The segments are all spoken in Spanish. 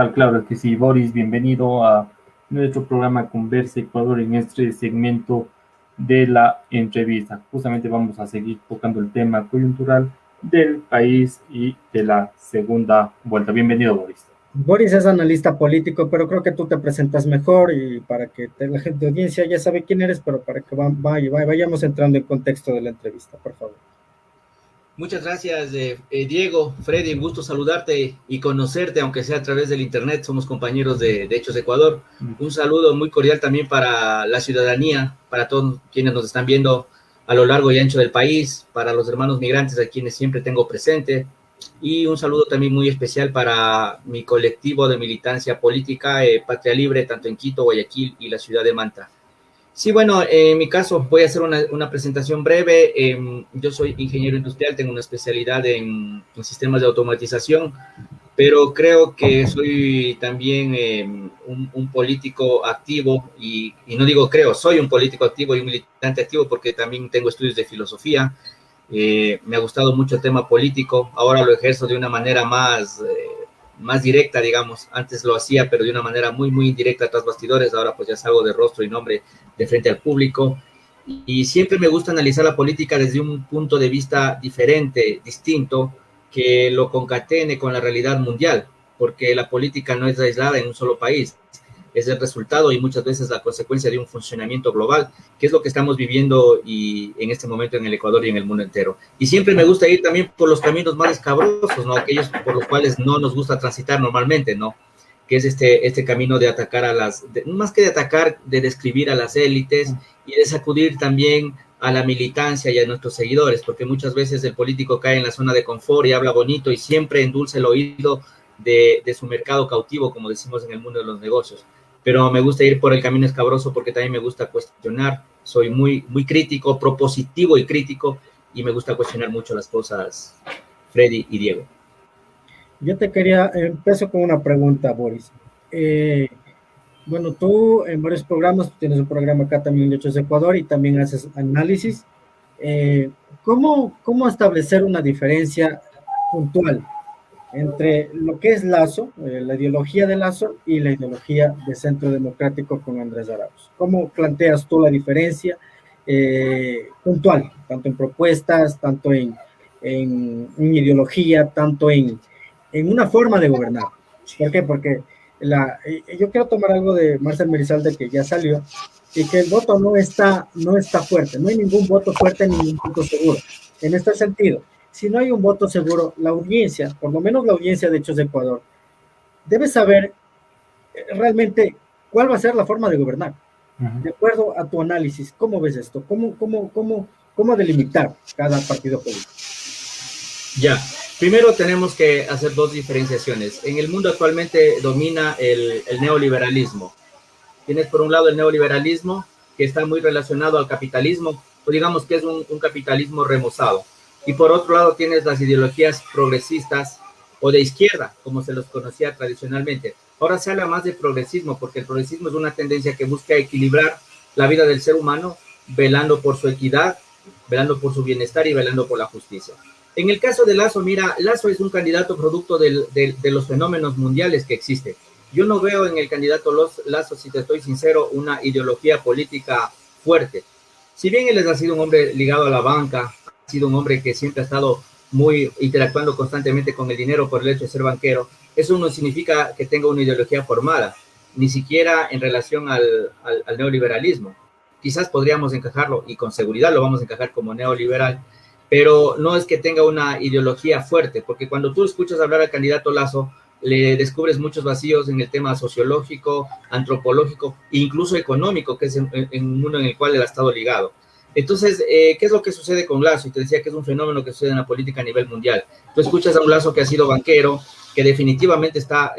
Claro que sí, Boris, bienvenido a nuestro programa Conversa Ecuador en este segmento de la entrevista. Justamente vamos a seguir tocando el tema coyuntural del país y de la segunda vuelta. Bienvenido, Boris. Boris es analista político, pero creo que tú te presentas mejor y para que la gente de audiencia ya sabe quién eres, pero para que vayamos entrando en contexto de la entrevista, por favor. Muchas gracias, Diego. Freddy, un gusto saludarte y conocerte, aunque sea a través del internet. Somos compañeros de Hechos Ecuador. Un saludo muy cordial también para la ciudadanía, para todos quienes nos están viendo a lo largo y ancho del país, para los hermanos migrantes a quienes siempre tengo presente. Y un saludo también muy especial para mi colectivo de militancia política, Patria Libre, tanto en Quito, Guayaquil y la ciudad de Manta. Sí, bueno, en mi caso voy a hacer una presentación breve. Yo soy ingeniero industrial, tengo una especialidad en sistemas de automatización, pero creo que soy también un político activo y no digo creo, soy un político activo y un militante activo porque también tengo estudios de filosofía. Me ha gustado mucho el tema político, ahora lo ejerzo de una manera más directa, digamos. Antes lo hacía, pero de una manera muy indirecta tras bastidores. Ahora pues ya salgo de rostro y nombre de frente al público. Y siempre me gusta analizar la política desde un punto de vista diferente, distinto, que lo concatene con la realidad mundial, porque la política no es aislada en un solo país. Es el resultado y muchas veces la consecuencia de un funcionamiento global, que es lo que estamos viviendo y en este momento en el Ecuador y en el mundo entero. Y siempre me gusta ir también por los caminos más escabrosos, ¿no? Aquellos por los cuales no nos gusta transitar normalmente, ¿no? Que es este camino de atacar más que de atacar, de describir a las élites y de sacudir también a la militancia y a nuestros seguidores, porque muchas veces el político cae en la zona de confort y habla bonito y siempre endulce el oído de su mercado cautivo, como decimos en el mundo de los negocios. Pero me gusta ir por el camino escabroso porque también me gusta cuestionar, soy muy crítico, propositivo y crítico, y me gusta cuestionar mucho las cosas, Freddy y Diego. Yo te quería, empiezo con una pregunta, Boris. Bueno, tú en varios programas, tienes un programa acá también de Hechos Ecuador y también haces análisis. ¿Cómo establecer una diferencia puntual entre lo que es Lazo, la ideología de Lazo y la ideología de Centro Democrático con Andrés Arauz? ¿Cómo planteas tú la diferencia puntual, tanto en propuestas, tanto en ideología, tanto en una forma de gobernar? ¿Por qué? Porque yo quiero tomar algo de Marcel Merizalde que ya salió, y que el voto no está fuerte, no hay ningún voto fuerte ni ningún voto seguro. En este sentido, si no hay un voto seguro, la audiencia, por lo menos la audiencia de Hechos de Ecuador, debe saber realmente cuál va a ser la forma de gobernar. De acuerdo a tu análisis, ¿cómo ves esto? ¿Cómo delimitar cada partido político? Ya, primero tenemos que hacer dos diferenciaciones. En el mundo actualmente domina el neoliberalismo. Tienes por un lado el neoliberalismo, que está muy relacionado al capitalismo, o digamos que es un capitalismo remozado. Y por otro lado tienes las ideologías progresistas o de izquierda, como se los conocía tradicionalmente. Ahora se habla más de progresismo, porque el progresismo es una tendencia que busca equilibrar la vida del ser humano, velando por su equidad, velando por su bienestar y velando por la justicia. En el caso de Lazo, mira, Lazo es un candidato producto de los fenómenos mundiales que existen. Yo no veo en el candidato Lazo, si te estoy sincero, una ideología política fuerte. Si bien él ha sido un hombre ligado a la banca, ha sido un hombre que siempre ha estado muy interactuando constantemente con el dinero por el hecho de ser banquero, eso no significa que tenga una ideología formada, ni siquiera en relación al neoliberalismo. Quizás podríamos encajarlo, y con seguridad lo vamos a encajar como neoliberal, pero no es que tenga una ideología fuerte, porque cuando tú escuchas hablar al candidato Lazo, le descubres muchos vacíos en el tema sociológico, antropológico e incluso económico, que es en un mundo en el cual él ha estado ligado. Entonces, ¿qué es lo que sucede con Lazo? Y te decía que es un fenómeno que sucede en la política a nivel mundial. Tú escuchas a un Lazo que ha sido banquero, que definitivamente está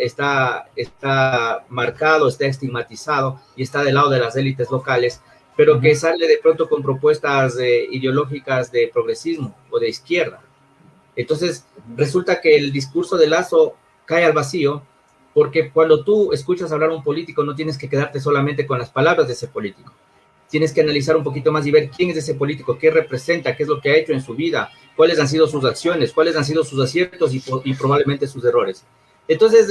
marcado, está estigmatizado y está del lado de las élites locales, pero que sale de pronto con propuestas ideológicas de progresismo o de izquierda. Entonces, resulta que el discurso de Lazo cae al vacío, porque cuando tú escuchas hablar a un político no tienes que quedarte solamente con las palabras de ese político. Tienes que analizar un poquito más y ver quién es ese político, qué representa, qué es lo que ha hecho en su vida, cuáles han sido sus acciones, cuáles han sido sus aciertos y probablemente sus errores. Entonces,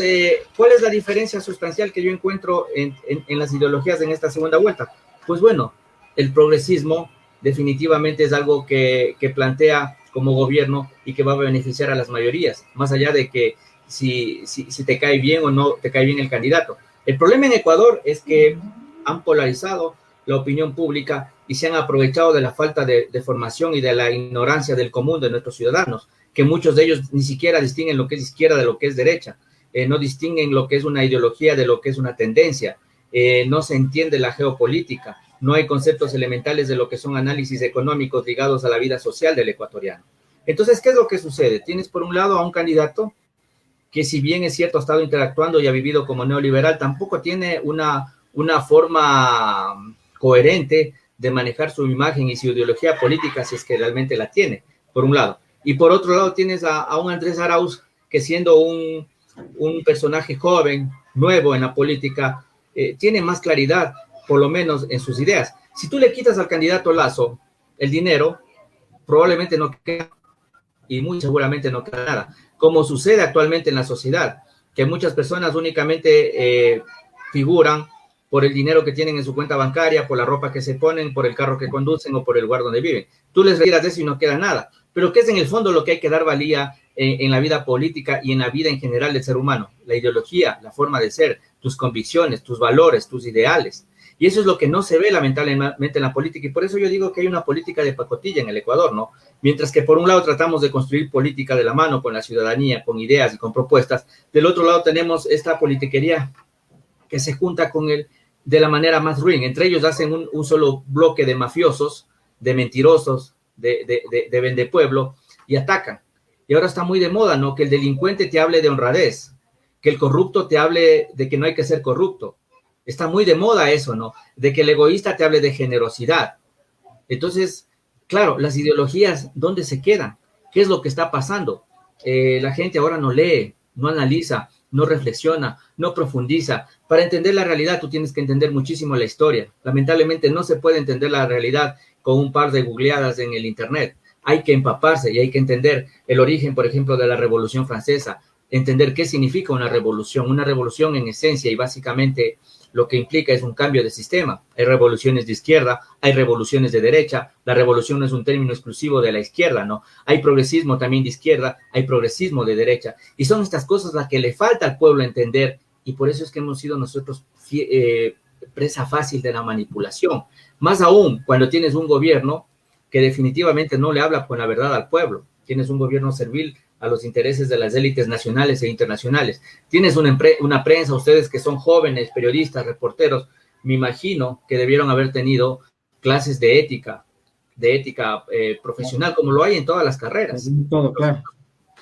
¿cuál es la diferencia sustancial que yo encuentro en las ideologías en esta segunda vuelta? Pues bueno, el progresismo definitivamente es algo que plantea como gobierno y que va a beneficiar a las mayorías, más allá de que si te cae bien o no te cae bien el candidato. El problema en Ecuador es que han polarizado la opinión pública y se han aprovechado de la falta de formación y de la ignorancia del común de nuestros ciudadanos, que muchos de ellos ni siquiera distinguen lo que es izquierda de lo que es derecha, no distinguen lo que es una ideología de lo que es una tendencia, no se entiende la geopolítica, no hay conceptos elementales de lo que son análisis económicos ligados a la vida social del ecuatoriano. Entonces, ¿qué es lo que sucede? Tienes por un lado a un candidato que, si bien es cierto ha estado interactuando y ha vivido como neoliberal, tampoco tiene una forma coherente de manejar su imagen y su ideología política, si es que realmente la tiene, por un lado. Y por otro lado tienes a un Andrés Arauz, que siendo un personaje joven, nuevo en la política, tiene más claridad, por lo menos en sus ideas. Si tú le quitas al candidato Lasso el dinero, probablemente no queda, y muy seguramente no queda nada, como sucede actualmente en la sociedad, que muchas personas únicamente figuran por el dinero que tienen en su cuenta bancaria, por la ropa que se ponen, por el carro que conducen o por el lugar donde viven. Tú les retiras de eso y no queda nada. Pero ¿qué es en el fondo lo que hay que dar valía en la vida política y en la vida en general del ser humano? La ideología, la forma de ser, tus convicciones, tus valores, tus ideales. Y eso es lo que no se ve lamentablemente en la política, y por eso yo digo que hay una política de pacotilla en el Ecuador, ¿no? Mientras que por un lado tratamos de construir política de la mano con la ciudadanía, con ideas y con propuestas, del otro lado tenemos esta politiquería que se junta con él de la manera más ruin. Entre ellos hacen un solo bloque de mafiosos, de mentirosos, de vendepueblo, y atacan. Y ahora está muy de moda, ¿no? Que el delincuente te hable de honradez, que el corrupto te hable de que no hay que ser corrupto. Está muy de moda eso, ¿no? De que el egoísta te hable de generosidad. Entonces, claro, las ideologías, ¿dónde se quedan? ¿Qué es lo que está pasando? La gente ahora no lee, no analiza, no reflexiona, no profundiza. Para entender la realidad, tú tienes que entender muchísimo la historia. Lamentablemente no se puede entender la realidad con un par de googleadas en el internet. Hay que empaparse y hay que entender el origen, por ejemplo, de la Revolución Francesa, entender qué significa una revolución en esencia y básicamente lo que implica es un cambio de sistema. Hay revoluciones de izquierda, hay revoluciones de derecha. La revolución no es un término exclusivo de la izquierda, ¿no? Hay progresismo también de izquierda, hay progresismo de derecha. Y son estas cosas las que le falta al pueblo entender, y por eso es que hemos sido nosotros presa fácil de la manipulación. Más aún cuando tienes un gobierno que definitivamente no le habla con la verdad al pueblo. Tienes un gobierno servil a los intereses de las élites nacionales e internacionales. Tienes una prensa, ustedes que son jóvenes, periodistas, reporteros, me imagino que debieron haber tenido clases de ética profesional, como lo hay en todas las carreras. Todo, claro.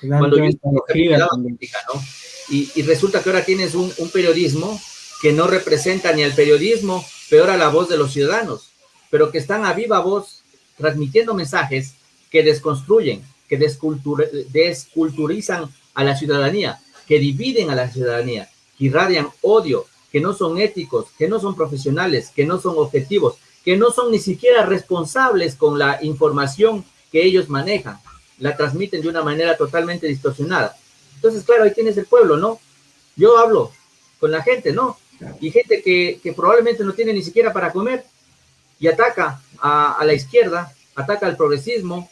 Cuando yo política, ¿no? Y resulta que ahora tienes un periodismo que no representa ni al periodismo, peor a la voz de los ciudadanos, pero que están a viva voz transmitiendo mensajes que desconstruyen, que desculturizan a la ciudadanía, que dividen a la ciudadanía, que irradian odio, que no son éticos, que no son profesionales, que no son objetivos, que no son ni siquiera responsables con la información que ellos manejan, la transmiten de una manera totalmente distorsionada. Entonces, claro, ahí tienes el pueblo, ¿no? Yo hablo con la gente, ¿no? Y gente que probablemente no tiene ni siquiera para comer y ataca a la izquierda, ataca al progresismo,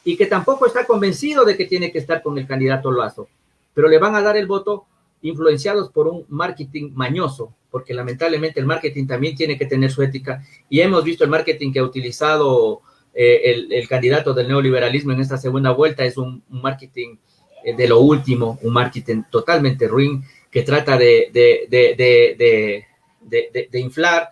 y que tampoco está convencido de que tiene que estar con el candidato Lasso, pero le van a dar el voto influenciados por un marketing mañoso, porque lamentablemente el marketing también tiene que tener su ética, y hemos visto el marketing que ha utilizado el candidato del neoliberalismo en esta segunda vuelta. Es un marketing de lo último, un marketing totalmente ruin, que trata de inflar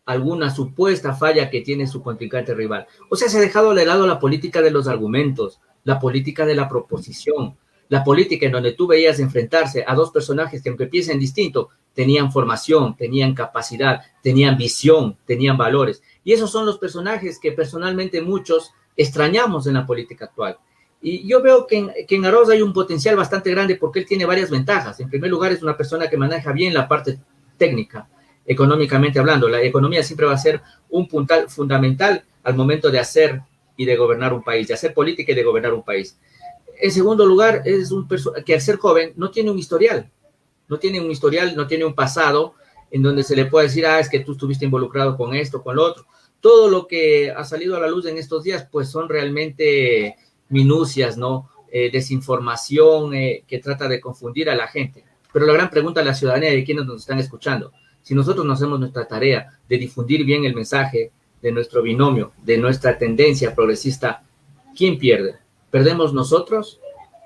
alguna supuesta falla que tiene su contrincante rival. O sea, se ha dejado de lado la política de los argumentos, la política de la proposición, la política en donde tú veías enfrentarse a dos personajes que, aunque piensen distinto, tenían formación, tenían capacidad, tenían visión, tenían valores. Y esos son los personajes que personalmente muchos extrañamos en la política actual. Y yo veo que en Arauz hay un potencial bastante grande porque él tiene varias ventajas. En primer lugar, es una persona que maneja bien la parte técnica, económicamente hablando. La economía siempre va a ser un puntal fundamental al momento de hacer y de gobernar un país, de hacer política y de gobernar un país. En segundo lugar, es que al ser joven no tiene un historial, no tiene un pasado en donde se le pueda decir, es que tú estuviste involucrado con esto, con lo otro. Todo lo que ha salido a la luz en estos días, pues son realmente minucias, ¿no? Desinformación que trata de confundir a la gente. Pero la gran pregunta a la ciudadanía y de quienes nos están escuchando, si nosotros no hacemos nuestra tarea de difundir bien el mensaje de nuestro binomio, de nuestra tendencia progresista, ¿quién pierde? ¿Perdemos nosotros?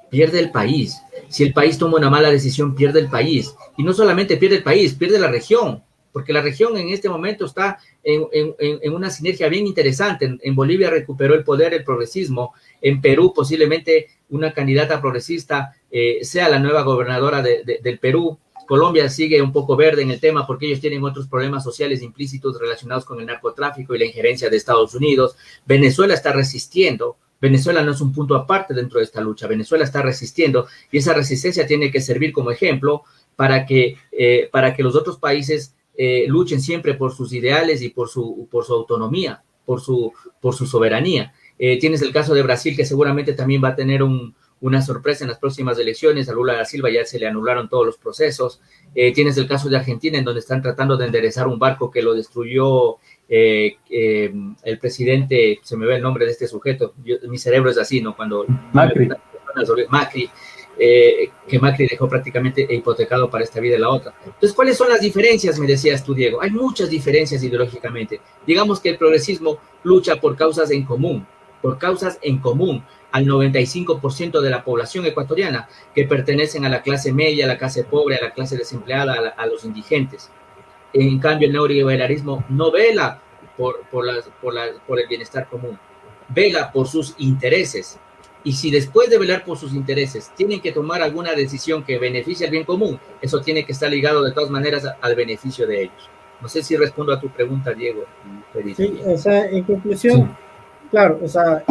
Pierde el país. Si el país toma una mala decisión, pierde el país. Y no solamente pierde el país, pierde la región, porque la región en este momento está en una sinergia bien interesante. En Bolivia recuperó el poder el progresismo. En Perú posiblemente una candidata progresista sea la nueva gobernadora del Perú. Colombia sigue un poco verde en el tema porque ellos tienen otros problemas sociales implícitos relacionados con el narcotráfico y la injerencia de Estados Unidos. Venezuela está resistiendo. Venezuela no es un punto aparte dentro de esta lucha. Venezuela está resistiendo y esa resistencia tiene que servir como ejemplo para que los otros países luchen siempre por sus ideales y por su autonomía, por su soberanía. Tienes el caso de Brasil, que seguramente también va a tener una sorpresa en las próximas elecciones. A Lula da Silva ya se le anularon todos los procesos. Tienes el caso de Argentina, en donde están tratando de enderezar un barco que lo destruyó el presidente, se me ve el nombre de este sujeto, mi cerebro es así, ¿no? Cuando Macri, que Macri dejó prácticamente hipotecado para esta vida y la otra. Entonces, ¿cuáles son las diferencias? Me decías tú, Diego. Hay muchas diferencias ideológicamente. Digamos que el progresismo lucha por causas en común, al 95% de la población ecuatoriana que pertenecen a la clase media, a la clase pobre, a la clase desempleada, a los indigentes. En cambio, el neoliberalismo no vela por el bienestar común, vela por sus intereses. Y si después de velar por sus intereses tienen que tomar alguna decisión que beneficie al bien común, eso tiene que estar ligado de todas maneras al beneficio de ellos. No sé si respondo a tu pregunta, Diego. Sí, o sea, en conclusión, sí. Claro, o sea,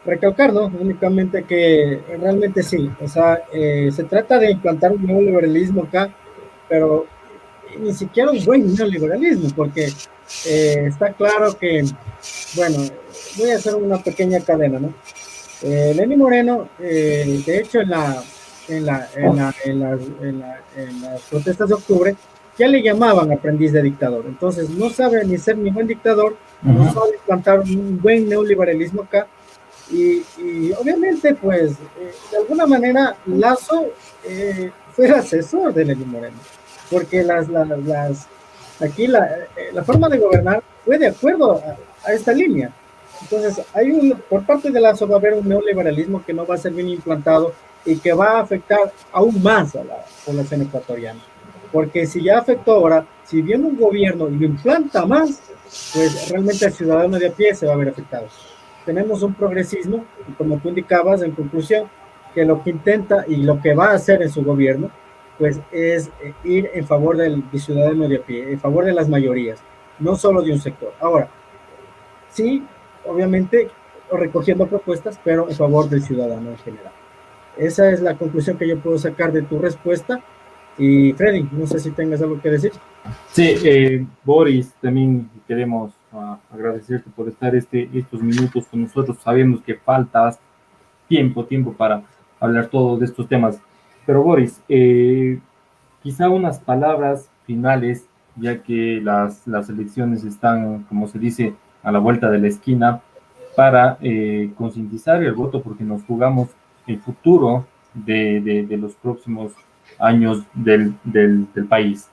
recalcar, ¿no? Únicamente que realmente sí, o sea, se trata de implantar un neoliberalismo acá, pero ni siquiera un buen neoliberalismo, porque está claro que, bueno, voy a hacer una pequeña cadena, ¿no? Lenín Moreno, de hecho, en las protestas de octubre, ya le llamaban aprendiz de dictador. Entonces, no sabe ni ser ni buen dictador, no sabe implantar un buen neoliberalismo acá. Y obviamente, pues, de alguna manera, Lasso fue el asesor de Lenín Moreno, porque aquí la forma de gobernar fue de acuerdo a esta línea. Entonces, por parte de Lasso va a haber un neoliberalismo que no va a ser bien implantado y que va a afectar aún más a la población ecuatoriana. Porque si ya afectó ahora, si viene un gobierno y lo implanta más, pues realmente el ciudadano de a pie se va a ver afectado. Tenemos un progresismo, y como tú indicabas, en conclusión, que lo que intenta y lo que va a hacer en su gobierno, pues es ir en favor del ciudadano de a pie, en favor de las mayorías, no solo de un sector. Ahora, sí, obviamente, recogiendo propuestas, pero en favor del ciudadano en general. Esa es la conclusión que yo puedo sacar de tu respuesta. Y Freddy, no sé si tengas algo que decir. Sí, Boris, también queremos agradecerte por estar estos minutos con nosotros. Sabemos que falta tiempo para hablar todos de estos temas. Pero Boris, quizá unas palabras finales, ya que las elecciones están, como se dice, a la vuelta de la esquina, para concientizar el voto, porque nos jugamos el futuro de los próximos años del país.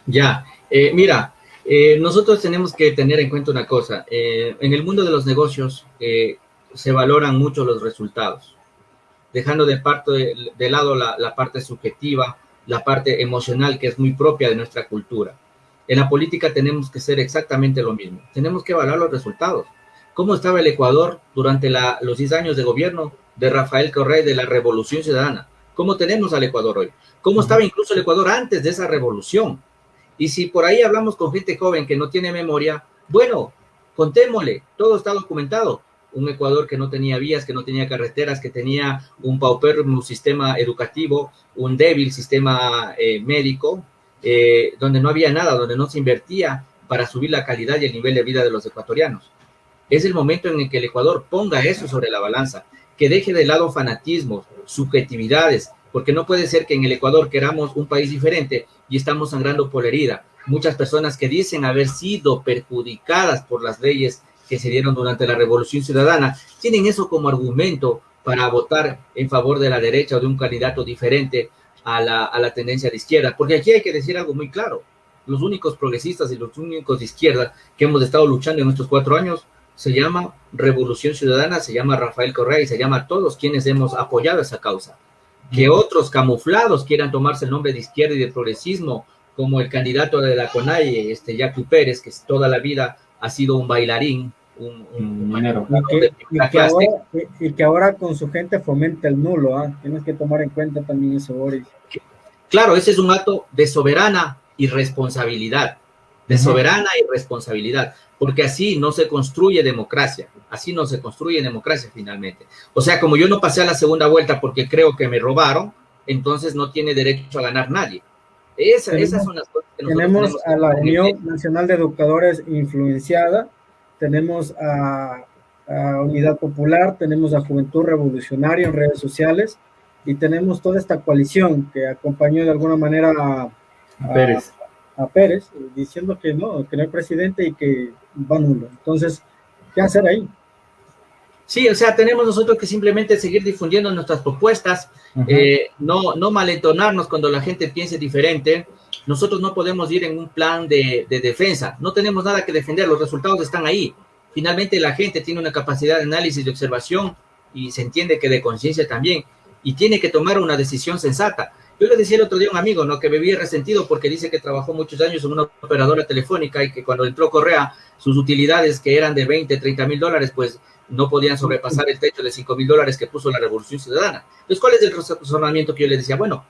Ya, mira, nosotros tenemos que tener en cuenta una cosa. En el mundo de los negocios se valoran mucho los resultados, dejando de lado la parte subjetiva, la parte emocional, que es muy propia de nuestra cultura. En la política tenemos que ser exactamente lo mismo. Tenemos que valorar los resultados. ¿Cómo estaba el Ecuador durante los 10 años de gobierno de Rafael Correa y de la Revolución Ciudadana? ¿Cómo tenemos al Ecuador hoy? ¿Cómo estaba incluso el Ecuador antes de esa revolución? Y si por ahí hablamos con gente joven que no tiene memoria, bueno, contémosle, todo está documentado. Un Ecuador que no tenía vías, que no tenía carreteras, que tenía un paupérrimo sistema educativo, un débil sistema médico, donde no había nada, donde no se invertía para subir la calidad y el nivel de vida de los ecuatorianos. Es el momento en el que el Ecuador ponga eso sobre la balanza, que deje de lado fanatismos, subjetividades, porque no puede ser que en el Ecuador queramos un país diferente y estamos sangrando por la herida. Muchas personas que dicen haber sido perjudicadas por las leyes que se dieron durante la Revolución Ciudadana tienen eso como argumento para votar en favor de la derecha o de un candidato diferente a la tendencia de izquierda, porque aquí hay que decir algo muy claro: los únicos progresistas y los únicos de izquierda que hemos estado luchando en estos 4 años se llama Revolución Ciudadana, se llama Rafael Correa y se llama a todos quienes hemos apoyado esa causa. Que otros camuflados quieran tomarse el nombre de izquierda y de progresismo, como el candidato de la CONAIE, Jackie Pérez, que toda la vida ha sido un bailarín, un minero. Y que ahora con su gente fomenta el nulo, ¿eh? Tienes que tomar en cuenta también eso, Boris. Claro, ese es un acto de soberana irresponsabilidad, porque así no se construye democracia, finalmente. O sea, como yo no pasé a la segunda vuelta porque creo que me robaron, entonces no tiene derecho a ganar nadie. Esas son las cosas que nosotros tenemos a la Unión Nacional de Educadores influenciada, tenemos a Unidad Popular, tenemos a Juventud Revolucionaria en redes sociales y tenemos toda esta coalición que acompañó de alguna manera a Pérez, diciendo que no hay presidente y que va nulo. Entonces, ¿qué hacer ahí? Sí, o sea, tenemos nosotros que simplemente seguir difundiendo nuestras propuestas, no malentonarnos cuando la gente piense diferente. Nosotros no podemos ir en un plan de defensa, no tenemos nada que defender, los resultados están ahí. Finalmente la gente tiene una capacidad de análisis, de observación y se entiende que de conciencia también, y tiene que tomar una decisión sensata. Yo le decía el otro día a un amigo, ¿no?, que me vi resentido porque dice que trabajó muchos años en una operadora telefónica y que cuando entró Correa, sus utilidades que eran de 20, 30 mil dólares, pues no podían sobrepasar el techo de 5 mil dólares que puso la Revolución Ciudadana. Entonces, ¿cuál es el razonamiento que yo le decía? Bueno,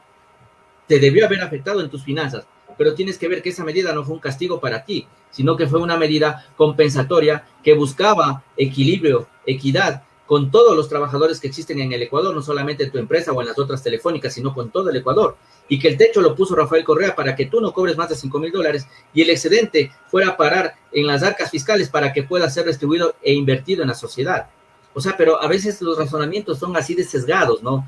te debió haber afectado en tus finanzas, pero tienes que ver que esa medida no fue un castigo para ti, sino que fue una medida compensatoria que buscaba equilibrio, equidad con todos los trabajadores que existen en el Ecuador, no solamente en tu empresa o en las otras telefónicas, sino con todo el Ecuador. Y que el techo lo puso Rafael Correa para que tú no cobres más de 5 mil dólares y el excedente fuera a parar en las arcas fiscales para que pueda ser distribuido e invertido en la sociedad. O sea, pero a veces los razonamientos son así de sesgados, ¿no?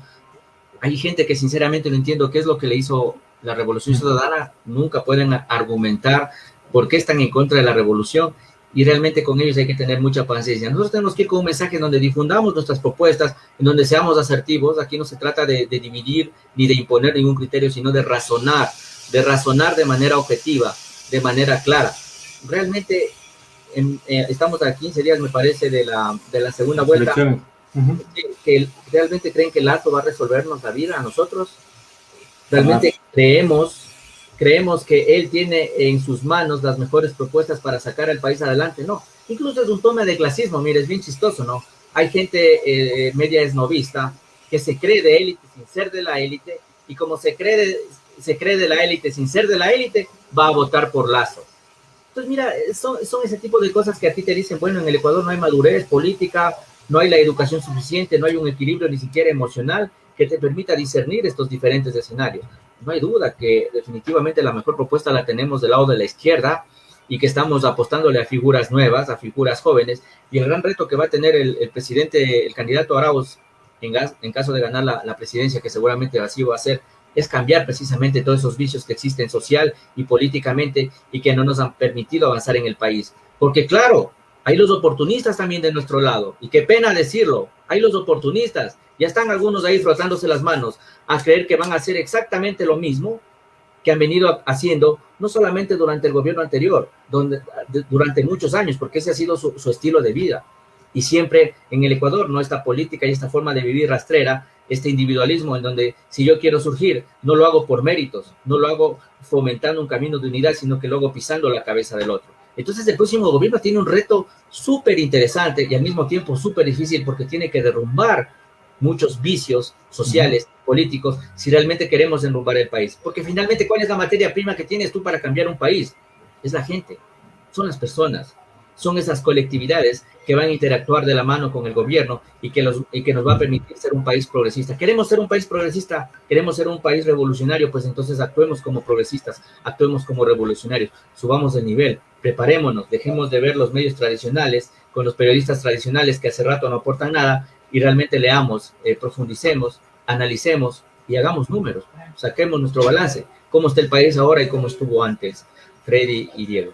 Hay gente que sinceramente no entiendo qué es lo que le hizo la Revolución Ciudadana, nunca pueden argumentar por qué están en contra de la revolución, y realmente con ellos hay que tener mucha paciencia. Nosotros tenemos que ir con un mensaje en donde difundamos nuestras propuestas, en donde seamos asertivos. Aquí no se trata de dividir ni de imponer ningún criterio, sino de razonar de manera objetiva, de manera clara. Realmente estamos a 15 días, me parece, de la segunda vuelta. Que realmente creen que Lazo va a resolvernos la vida a nosotros. Realmente creemos que él tiene en sus manos las mejores propuestas para sacar al país adelante. No, incluso es un toma de clasismo. Mire, es bien chistoso, ¿no? Hay gente media esnovista que se cree de élite sin ser de la élite, y como se cree de la élite sin ser de la élite, va a votar por Lazo. Entonces, mira, son ese tipo de cosas que a ti te dicen, bueno, en el Ecuador no hay madurez política, no hay la educación suficiente, no hay un equilibrio ni siquiera emocional que te permita discernir estos diferentes escenarios. No hay duda que definitivamente la mejor propuesta la tenemos del lado de la izquierda y que estamos apostándole a figuras nuevas, a figuras jóvenes, y el gran reto que va a tener el presidente, el candidato Arauz, en caso de ganar la presidencia, que seguramente así va a ser, es cambiar precisamente todos esos vicios que existen social y políticamente y que no nos han permitido avanzar en el país. Porque claro, hay los oportunistas también de nuestro lado, y qué pena decirlo, hay los oportunistas, ya están algunos ahí frotándose las manos a creer que van a hacer exactamente lo mismo que han venido haciendo, no solamente durante el gobierno anterior, durante muchos años, porque ese ha sido su estilo de vida. Y siempre en el Ecuador, ¿no?, esta política y esta forma de vivir rastrera, este individualismo en donde si yo quiero surgir, no lo hago por méritos, no lo hago fomentando un camino de unidad, sino que lo hago pisando la cabeza del otro. Entonces el próximo gobierno tiene un reto súper interesante y al mismo tiempo súper difícil, porque tiene que derrumbar muchos vicios sociales, políticos, si realmente queremos derrumbar el país. Porque finalmente, ¿cuál es la materia prima que tienes tú para cambiar un país? Es la gente, son las personas. son esas colectividades que van a interactuar de la mano con el gobierno y que nos va a permitir ser un país progresista. ¿Queremos ser un país progresista? ¿Queremos ser un país revolucionario? Pues entonces actuemos como progresistas, actuemos como revolucionarios, subamos el nivel, preparémonos, dejemos de ver los medios tradicionales con los periodistas tradicionales que hace rato no aportan nada y realmente leamos, profundicemos, analicemos y hagamos números, saquemos nuestro balance, cómo está el país ahora y cómo estuvo antes, Freddy y Diego.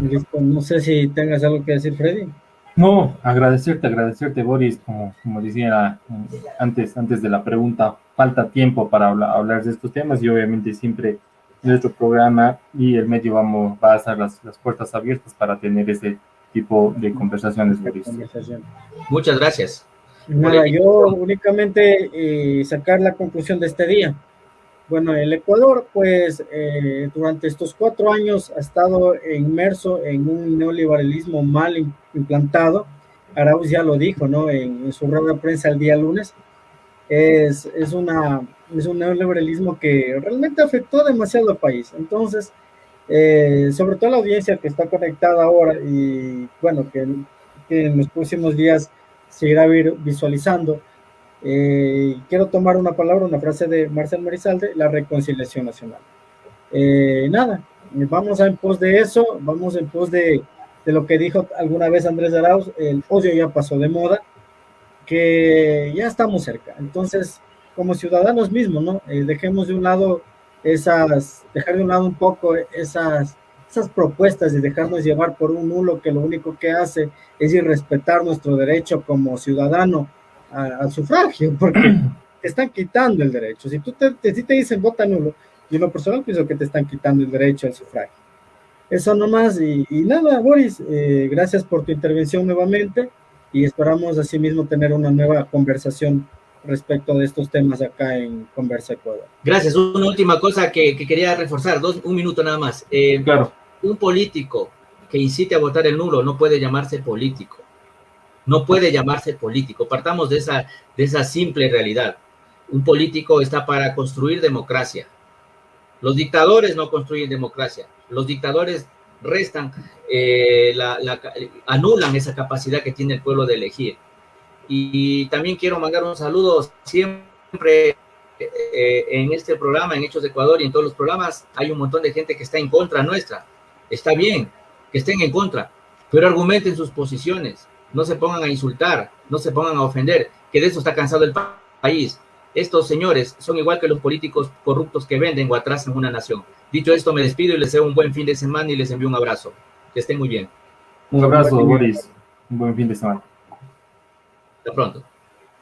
Listo. No sé si tengas algo que decir, Freddy. No, agradecerte, Boris, como decía antes de la pregunta, falta tiempo para hablar de estos temas y obviamente siempre nuestro programa y el medio va a estar las puertas abiertas para tener ese tipo de conversaciones, Boris. Muchas gracias. Nada, yo únicamente sacar la conclusión de este día. Bueno, el Ecuador, pues, durante estos 4 años ha estado inmerso en un neoliberalismo mal implantado. Arauz ya lo dijo, ¿no? En su rueda de prensa el día lunes. Es un neoliberalismo que realmente afectó demasiado al país. Entonces, sobre todo la audiencia que está conectada ahora y, bueno, que en los próximos días se irá visualizando. Quiero tomar una frase de Marcel Marizalde, la reconciliación nacional. Nada, vamos en pos de eso, vamos en pos de lo que dijo alguna vez Andrés Arauz, el odio ya pasó de moda, que ya estamos cerca. Entonces, como ciudadanos mismos, ¿no? Dejemos de un lado dejar de un lado un poco esas propuestas y dejarnos llevar por un nulo que lo único que hace es irrespetar nuestro derecho como ciudadano al sufragio, porque te están quitando el derecho. Si te dicen vota nulo, yo en lo personal pienso que te están quitando el derecho al sufragio. Eso nomás, y nada, Boris, gracias por tu intervención nuevamente, y esperamos asimismo tener una nueva conversación respecto de estos temas acá en Conversa Ecuador. Gracias. Una última cosa que quería reforzar, un minuto nada más. Claro. Un político que incite a votar el nulo no puede llamarse político. No puede llamarse político. Partamos de esa simple realidad. Un político está para construir democracia. Los dictadores no construyen democracia. Los dictadores restan, anulan esa capacidad que tiene el pueblo de elegir. Y también quiero mandar un saludo siempre en este programa, en Hechos de Ecuador y en todos los programas, hay un montón de gente que está en contra nuestra. Está bien que estén en contra, pero argumenten sus posiciones. No se pongan a insultar, no se pongan a ofender, que de eso está cansado el país. Estos señores son igual que los políticos corruptos que venden o atrasan una nación. Dicho esto, me despido y les deseo un buen fin de semana y les envío un abrazo. Que estén muy bien. Un abrazo, Boris. Un buen fin de semana. Hasta pronto.